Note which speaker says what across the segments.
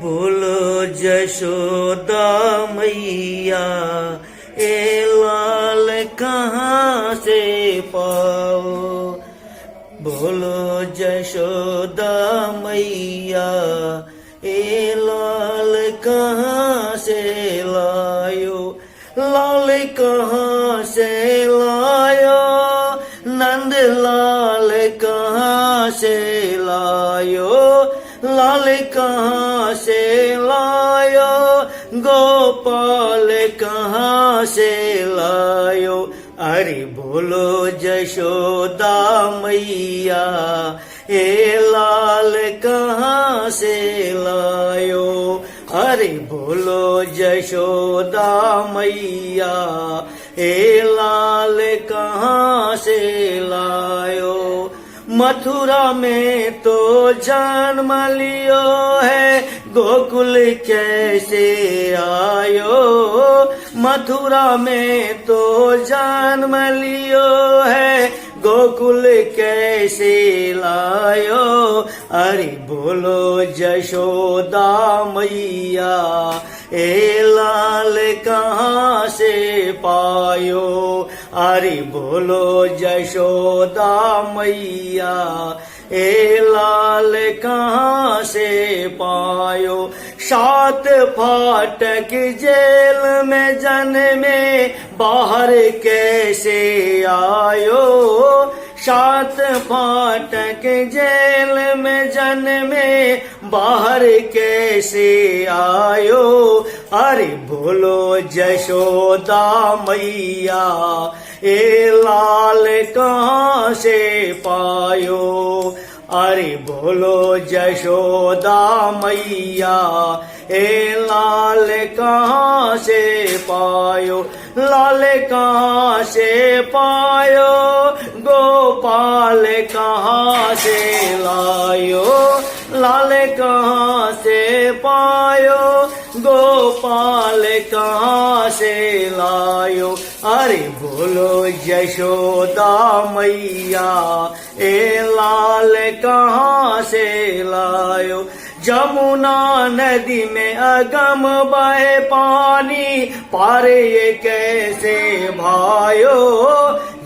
Speaker 1: बोलो जशोदा मैया ए लाल कहाँ से पाओ। बोलो जशोदा मैया ए लाल कहाँ से लायो। लाल कहाँ से लायो, नंद लाल कहाँ से लायो। लाल कहाँ से लायो, गोपाल कहाँ से लायो। अरे बोलो जशोदा मैया ए लाल कहाँ से लायो। अरे बोलो जशोदा मैया ए लाल कहाँ से लायो। मथुरा में तो जन्म लियो है, गोकुल कैसे आयो। मथुरा में तो जन्म लियो है, गोकुल कैसे लायो। अरे बोलो जशोदा मैया ए लाल कहाँ से पायो। अरे बोलो जशोदा मैया ए लाल कहाँ से पायो। सात फाटक जेल में जन्मे, बाहर कैसे आयो। सात फाटक जेल में जन्मे, बाहर कैसे आयो। अरे बोलो जशोदा मैया ए लाल कहाँ से पायो। अरे बोलो जशोदा मैया ए लाल कहाँ से पायो। लाल कहाँ से पायो, गोपाल कहाँ से लायो। लाल कहाँ से पायो, गोपाल कहाँ से लायो। अरे बोलो जशोदा मैया ए लाल कहाँ से लायो। जमुना नदी में अगम बहे पानी, पार ये कैसे भायो।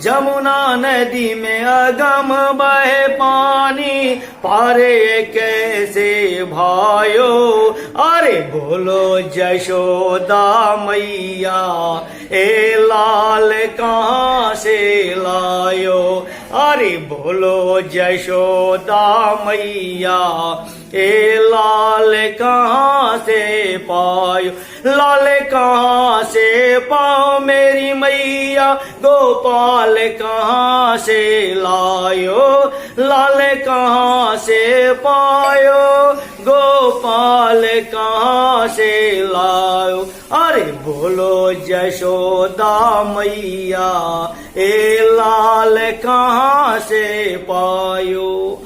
Speaker 1: जमुना नदी में अगम बहे पानी, पार ये कैसे भायो। अरे बोलो जशोदा मैया ए लाल कहाँ से लायो। अरे बोलो जशोदा मैया ए लाल कहाँ से पायो। लाल कहाँ से पाओ मेरी मैया, गोपाल कहाँ से लायो। लाल कहाँ से पायो, गोपाल कहाँ से लायो। अरे बोलो जशोदा मैया ए लाल कहाँ से पायो।